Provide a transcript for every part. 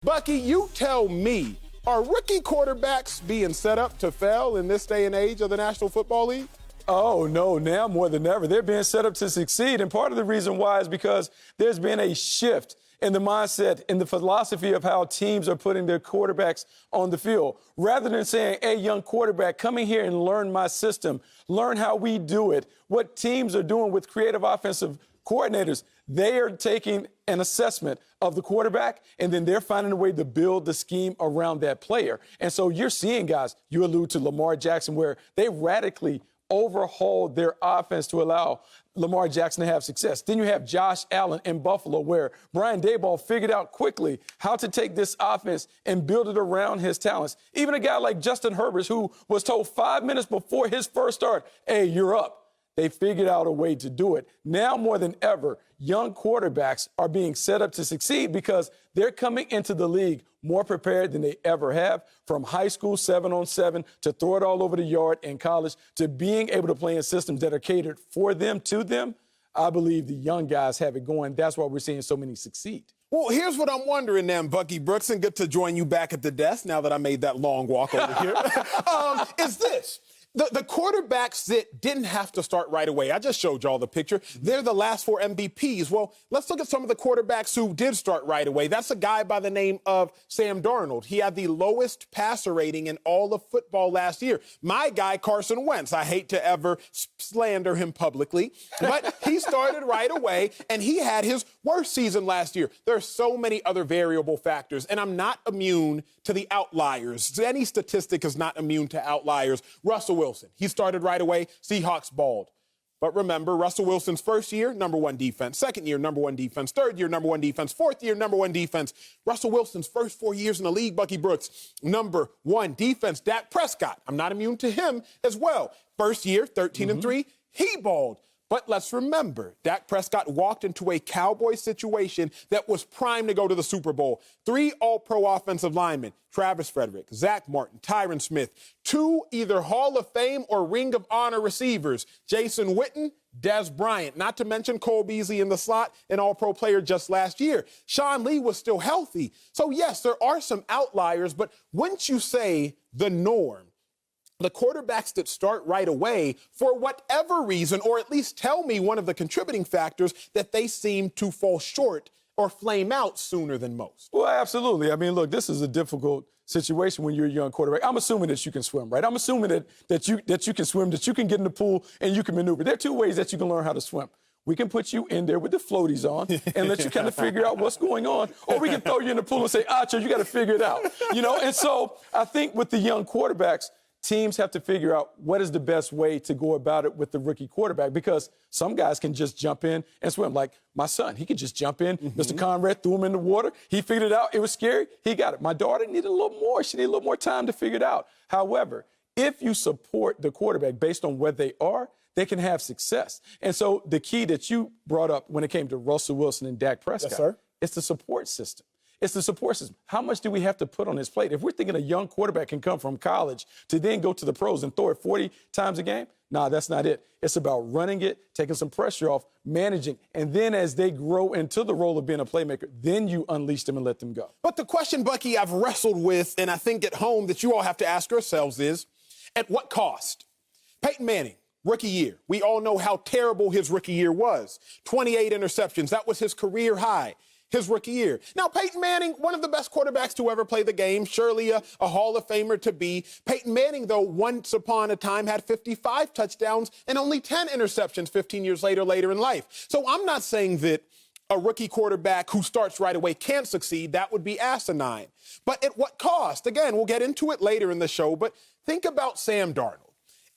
Bucky, you tell me, are rookie quarterbacks being set up to fail in this day and age of the National Football League? Oh, no, now more than ever. They're being set up to succeed. And part of the reason why is because there's been a shift in the mindset, in the philosophy of how teams are putting their quarterbacks on the field. Rather than saying, hey, young quarterback, come in here and learn my system, learn how we do it, what teams are doing with creative offensive coordinators, they are taking an assessment of the quarterback, and then they're finding a way to build the scheme around that player. And so you're seeing guys, you allude to Lamar Jackson, where they radically overhauled their offense to allow Lamar Jackson to have success. Then you have Josh Allen in Buffalo, where Brian Daboll figured out quickly how to take this offense and build it around his talents. Even a guy like Justin Herbert, who was told 5 minutes before his first start, hey, you're up. They figured out a way to do it. Now more than ever, young quarterbacks are being set up to succeed because they're coming into the league more prepared than they ever have, from high school 7-on-7 to throw it all over the yard in college to being able to play in systems that are catered for them, to them. I believe the young guys have it going. That's why we're seeing so many succeed. Well, here's what I'm wondering then, Bucky Brooks, and good to join you back at the desk now that I made that long walk over here, is this. The quarterbacks that didn't have to start right away, I just showed y'all the picture. They're the last 4 MVPs. Well, let's look at some of the quarterbacks who did start right away. That's a guy by the name of Sam Darnold. He had the lowest passer rating in all of football last year. My guy, Carson Wentz, I hate to ever slander him publicly, but he started right away, and he had his worst season last year. There are so many other variable factors, and I'm not immune to the outliers. Any statistic is not immune to outliers. Russell Wilson, he started right away. Seahawks balled. But remember, Russell Wilson's first year, number 1 defense. Second year, number 1 defense. Third year, number 1 defense. Fourth year, number 1 defense. Russell Wilson's first 4 years in the league, Bucky Brooks, number 1 defense. Dak Prescott, I'm not immune to him as well. First year, 13-3, he balled. But let's remember, Dak Prescott walked into a Cowboy situation that was primed to go to the Super Bowl. 3 all-pro offensive linemen, Travis Frederick, Zach Martin, Tyron Smith. 2 either Hall of Fame or Ring of Honor receivers, Jason Witten, Dez Bryant, not to mention Cole Beasley in the slot, an all-pro player just last year. Sean Lee was still healthy. So, yes, there are some outliers, but wouldn't you say the norm? The quarterbacks that start right away, for whatever reason, or at least tell me one of the contributing factors, that they seem to fall short or flame out sooner than most. Well, absolutely. I mean, look, this is a difficult situation when you're a young quarterback. I'm assuming that you can swim, right? I'm assuming that you can swim, that you can get in the pool and you can maneuver. There are 2 ways that you can learn how to swim. We can put you in there with the floaties on and let you kind of figure out what's going on. Or we can throw you in the pool and say, Acho, you got to figure it out. And so I think with the young quarterbacks, teams have to figure out what is the best way to go about it with the rookie quarterback, because some guys can just jump in and swim. Like my son, he could just jump in. Mr. Conrad threw him in the water. He figured it out. It was scary. He got it. My daughter needed a little more. She needed a little more time to figure it out. However, if you support the quarterback based on where they are, they can have success. And so the key that you brought up when it came to Russell Wilson and Dak Prescott, yes, sir, it's the support system. It's the support system. How much do we have to put on his plate? If we're thinking a young quarterback can come from college to then go to the pros and throw it 40 times a game, nah, that's not it. It's about running it, taking some pressure off, managing, and then as they grow into the role of being a playmaker, then you unleash them and let them go. But the question, Bucky, I've wrestled with, and I think at home that you all have to ask yourselves is, at what cost? Peyton Manning, rookie year. We all know how terrible his rookie year was. 28 interceptions. That was his career high. His rookie year. Now, Peyton Manning, one of the best quarterbacks to ever play the game, surely a Hall of Famer to be. Peyton Manning, though, once upon a time had 55 touchdowns and only 10 interceptions 15 years later in life. So I'm not saying that a rookie quarterback who starts right away can't succeed. That would be asinine. But at what cost? Again, we'll get into it later in the show, but think about Sam Darnold.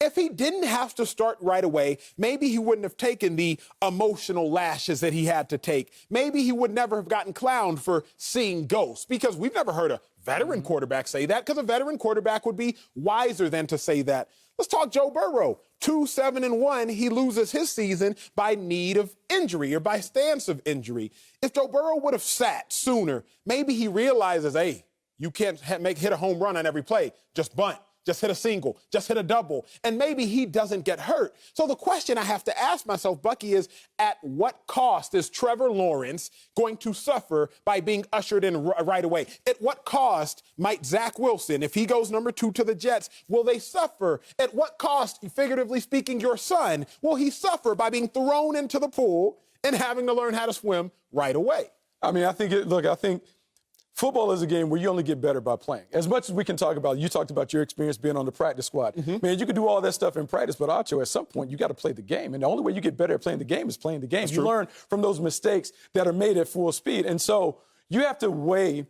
If he didn't have to start right away, maybe he wouldn't have taken the emotional lashes that he had to take. Maybe he would never have gotten clowned for seeing ghosts, because we've never heard a veteran quarterback say that, because a veteran quarterback would be wiser than to say that. Let's talk Joe Burrow. 2-7-1, he loses his season by need of injury or by stance of injury. If Joe Burrow would have sat sooner, maybe he realizes, hey, you can't hit a home run on every play. Just bunt. just hit a single, just hit a double, and maybe he doesn't get hurt. So the question I have to ask myself, Bucky, is at what cost is Trevor Lawrence going to suffer by being ushered in right away? At what cost might Zach Wilson, if he goes number 2 to the Jets, will they suffer? At what cost, figuratively speaking, your son, will he suffer by being thrown into the pool and having to learn how to swim right away? I mean, I think football is a game where you only get better by playing. As much as we can talk about, you talked about your experience being on the practice squad. Man, you can do all that stuff in practice, but Acho, at some point, you got to play the game. And the only way you get better at playing the game is playing the game. That's you true. learn from those mistakes that are made at full speed. And so you have to weigh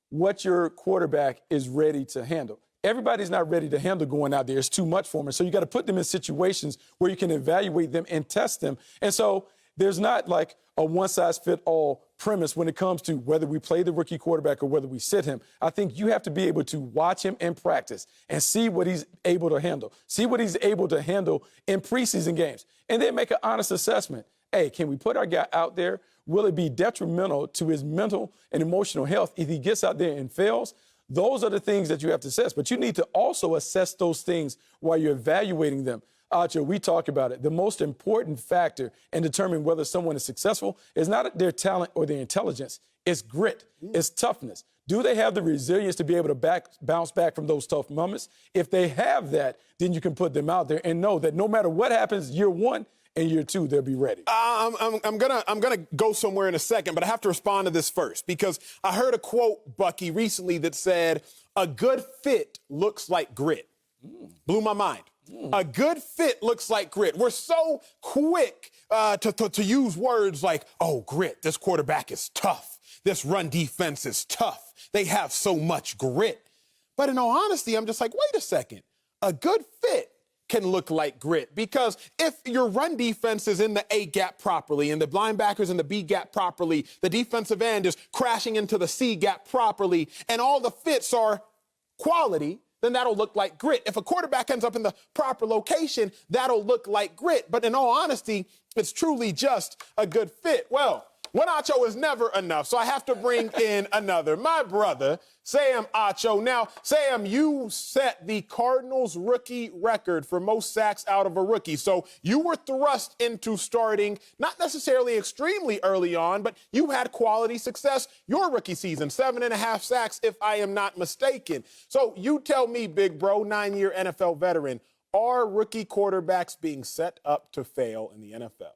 what your quarterback is ready to handle. Everybody's not ready to handle going out there. It's too much for them. So you got to put them in situations where you can evaluate them and test them. And so there's not like a one-size-fits-all premise when it comes to whether we play the rookie quarterback or whether we sit him. I think you have to be able to watch him in practice and see what he's able to handle. See what he's able to handle in preseason games. And then make an honest assessment. Hey, can we put our guy out there? Will it be detrimental to his mental and emotional health if he gets out there and fails? Those are the things that you have to assess. But you need to also assess those things while you're evaluating them. Acho, we talk about it. The most important factor in determining whether someone is successful is not their talent or their intelligence. It's grit. It's toughness. Do they have the resilience to be able to bounce back from those tough moments? If they have that, then you can put them out there and know that no matter what happens year 1 and year 2, they'll be ready. I'm gonna go somewhere in a second, but I have to respond to this first because I heard a quote, Bucky, recently that said, "A good fit looks like grit." Blew my mind. A good fit looks like grit. We're so quick to use words like, oh, grit, this quarterback is tough. This run defense is tough. They have so much grit. But in all honesty, I'm just like, wait a second. A good fit can look like grit because if your run defense is in the A gap properly and the linebackers in the B gap properly, the defensive end is crashing into the C gap properly, and all the fits are quality, then that'll look like grit. If a quarterback ends up in the proper location, that'll look like grit. But in all honesty, it's truly just a good fit. Well, one Acho is never enough, so I have to bring in another. My brother, Sam Acho. Now, Sam, you set the Cardinals rookie record for most sacks out of a rookie. So you were thrust into starting, not necessarily extremely early on, but you had quality success your rookie season, 7.5 sacks, if I am not mistaken. So you tell me, big bro, 9-year NFL veteran, are rookie quarterbacks being set up to fail in the NFL?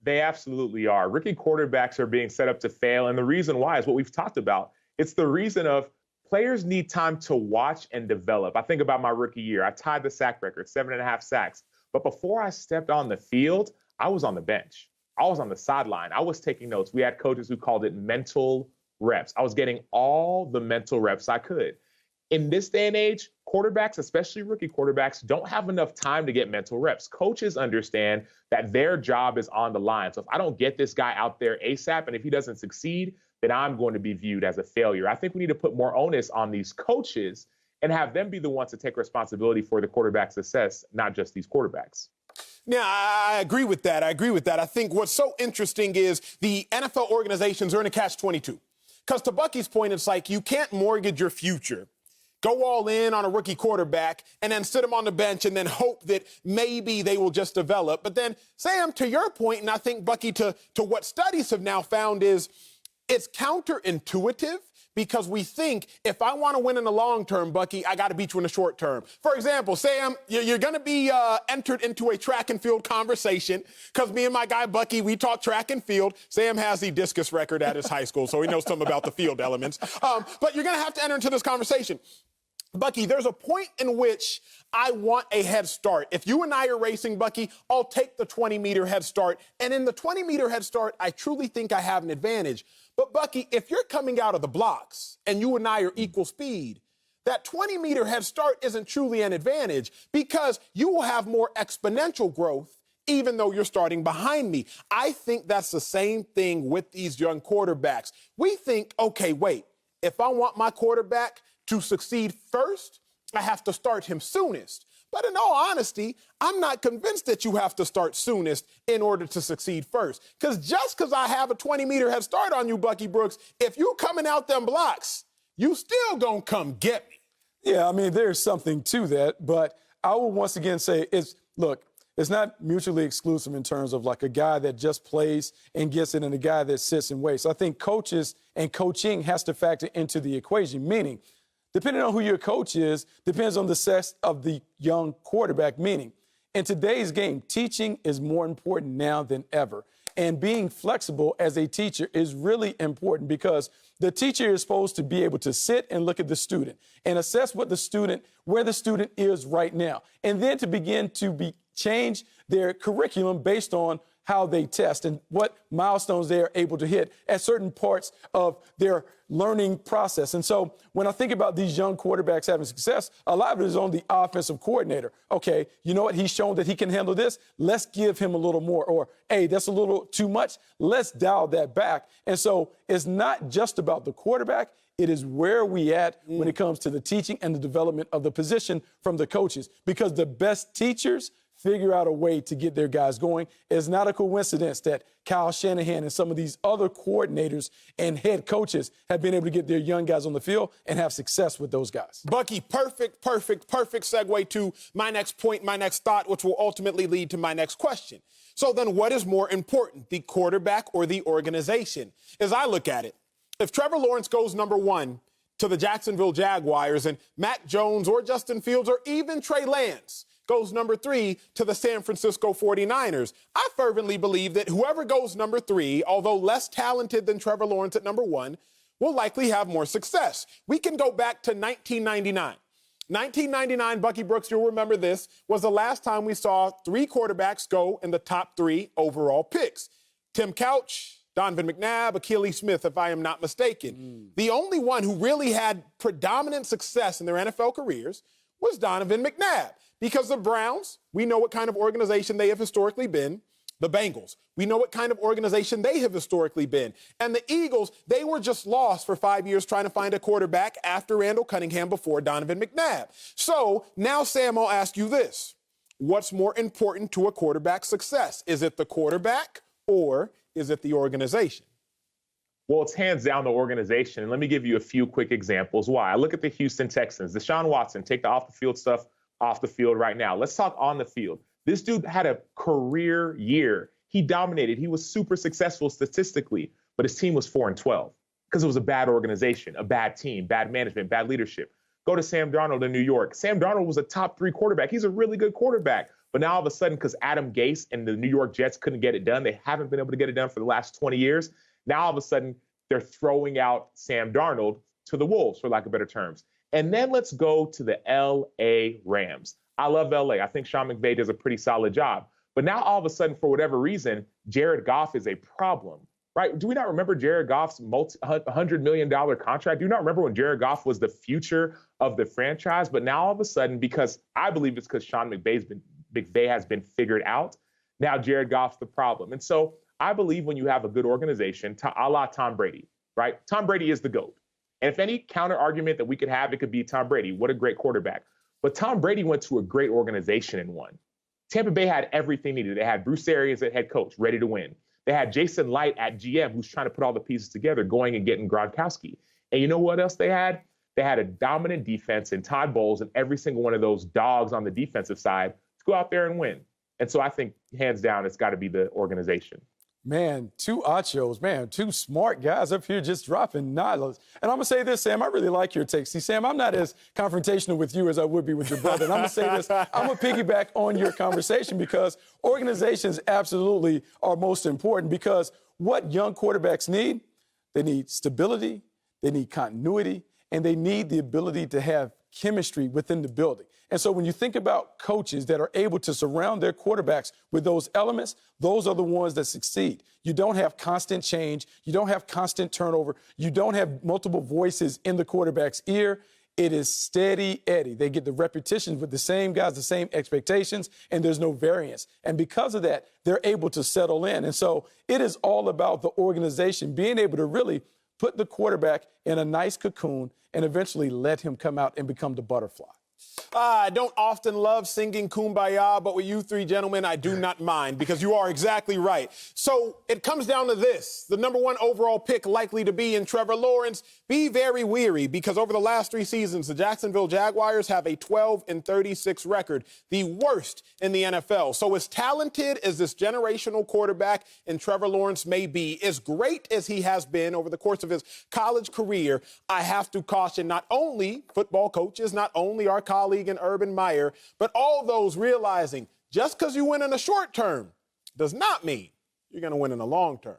They absolutely are. Rookie quarterbacks are being set up to fail. And the reason why is what we've talked about. It's the reason of players need time to watch and develop. I think about my rookie year. I tied the sack record, 7.5 sacks. But before I stepped on the field, I was on the bench. I was on the sideline. I was taking notes. We had coaches who called it mental reps. I was getting all the mental reps I could. In this day and age, quarterbacks, especially rookie quarterbacks, don't have enough time to get mental reps. Coaches understand that their job is on the line. So if I don't get this guy out there ASAP, and if he doesn't succeed, then I'm going to be viewed as a failure. I think we need to put more onus on these coaches and have them be the ones to take responsibility for the quarterback's success, not just these quarterbacks. Yeah, I agree with that. I think what's so interesting is the NFL organizations are in a catch-22. Because to Bucky's point, it's like you can't mortgage your future, go all in on a rookie quarterback, and then sit him on the bench and then hope that maybe they will just develop. But then, Sam, to your point, and I think, Bucky, to what studies have now found is it's counterintuitive because we think if I want to win in the long term, Bucky, I got to beat you in the short term. For example, Sam, you're going to be entered into a track and field conversation because me and my guy Bucky, we talk track and field. Sam has the discus record at his high school, so he knows something about the field elements. But you're going to have to enter into this conversation. Bucky, there's a point in which I want a head start. If you and I are racing, Bucky, I'll take the 20-meter head start. And in the 20-meter head start, I truly think I have an advantage. But, Bucky, if you're coming out of the blocks and you and I are equal speed, that 20-meter head start isn't truly an advantage because you will have more exponential growth even though you're starting behind me. I think that's the same thing with these young quarterbacks. We think, okay, wait, if I want my quarterback to succeed first, I have to start him soonest. But in all honesty, I'm not convinced that you have to start soonest in order to succeed first. Because just because I have a 20-meter head start on you, Bucky Brooks, if you coming out them blocks, you still gonna come get me. Yeah, I mean, there's something to that, but I will once again say it's not mutually exclusive in terms of like a guy that just plays and gets it and a guy that sits and waits. I think coaches and coaching has to factor into the equation, meaning depending on who your coach is, depends on the success of the young quarterback, meaning in today's game, teaching is more important now than ever. And being flexible as a teacher is really important because the teacher is supposed to be able to sit and look at the student and assess where the student is right now, and then to begin to change their curriculum based on how they test and what milestones they are able to hit at certain parts of their learning process. And so when I think about these young quarterbacks having success, a lot of it is on the offensive coordinator. Okay, you know what? He's shown that he can handle this. Let's give him a little more. Or, hey, that's a little too much. Let's dial that back. And so it's not just about the quarterback. It is where we at when it comes to the teaching and the development of the position from the coaches, because the best teachers figure out a way to get their guys going. It's not a coincidence that Kyle Shanahan and some of these other coordinators and head coaches have been able to get their young guys on the field and have success with those guys. Bucky, perfect segue to my next point, my next thought, which will ultimately lead to my next question. So then what is more important, the quarterback or the organization? As I look at it, if Trevor Lawrence goes number one to the Jacksonville Jaguars and Mac Jones or Justin Fields or even Trey Lance goes number three to the San Francisco 49ers, I fervently believe that whoever goes number three, although less talented than Trevor Lawrence at number one, will likely have more success. We can go back to 1999. 1999, Bucky Brooks, you'll remember this, was the last time we saw three quarterbacks go in the top three overall picks. Tim Couch, Donovan McNabb, Akili Smith, if I am not mistaken. The only one who really had predominant success in their NFL careers was Donovan McNabb. Because the Browns, we know what kind of organization they have historically been. The Bengals, we know what kind of organization they have historically been. And the Eagles, they were just lost for 5 years trying to find a quarterback after Randall Cunningham before Donovan McNabb. So now, Sam, I'll ask you this. What's more important to a quarterback's success? Is it the quarterback or is it the organization? Well, it's hands down the organization. And let me give you a few quick examples why. I look at the Houston Texans. Deshaun Watson, take the off-the-field stuff off the field right now. Let's talk on the field. This dude had a career year. He dominated. He was super successful statistically, but his team was 4-12 because it was a bad organization, a bad team, bad management, bad leadership. Go to Sam Darnold in New York. Sam Darnold was a top three quarterback. He's a really good quarterback. But now all of a sudden, because Adam Gase and the New York Jets couldn't get it done, they haven't been able to get it done for the last 20 years. Now all of a sudden, they're throwing out Sam Darnold to the Wolves, for lack of better terms. And then let's go to the L.A. Rams. I love L.A. I think Sean McVay does a pretty solid job. But now all of a sudden, for whatever reason, Jared Goff is a problem, right? Do we not remember Jared Goff's $100 million contract? Do you not remember when Jared Goff was the future of the franchise? But now all of a sudden, because I believe it's because Sean McVay has been figured out, now Jared Goff's the problem. And so I believe when you have a good organization, a la Tom Brady, right? Tom Brady is the GOAT. And if any counter argument that we could have, it could be Tom Brady. What a great quarterback. But Tom Brady went to a great organization and won. Tampa Bay had everything needed. They had Bruce Arians at head coach, ready to win. They had Jason Light at GM, who's trying to put all the pieces together, going and getting Gronkowski. And you know what else they had? They had a dominant defense in Todd Bowles and every single one of those dogs on the defensive side to go out there and win. And so I think, hands down, it's got to be the organization. Man, two Achos, man, two smart guys up here just dropping knowledge. And I'm going to say this, Sam, I really like your take. See, Sam, I'm not as confrontational with you as I would be with your brother. And I'm going to say this, I'm going to piggyback on your conversation because organizations absolutely are most important because what young quarterbacks need, they need stability, they need continuity, and they need the ability to have chemistry within the building. And so when you think about coaches that are able to surround their quarterbacks with those elements, those are the ones that succeed. You don't have constant change. You don't have constant turnover. You don't have multiple voices in the quarterback's ear. It is steady Eddie. They get the repetitions with the same guys, the same expectations, and there's no variance. And because of that, they're able to settle in. And so it is all about the organization being able to really put the quarterback in a nice cocoon and eventually let him come out and become the butterfly. I don't often love singing Kumbaya, but with you three gentlemen, I do not mind because you are exactly right. So it comes down to this. The number one overall pick likely to be in Trevor Lawrence. Be very weary because over the last 3 seasons, the Jacksonville Jaguars have a 12-36 record, the worst in the NFL. So as talented as this generational quarterback in Trevor Lawrence may be, as great as he has been over the course of his college career, I have to caution not only football coaches, not only our colleague in Urban Meyer, but all those realizing just because you win in the short term does not mean you're going to win in the long term.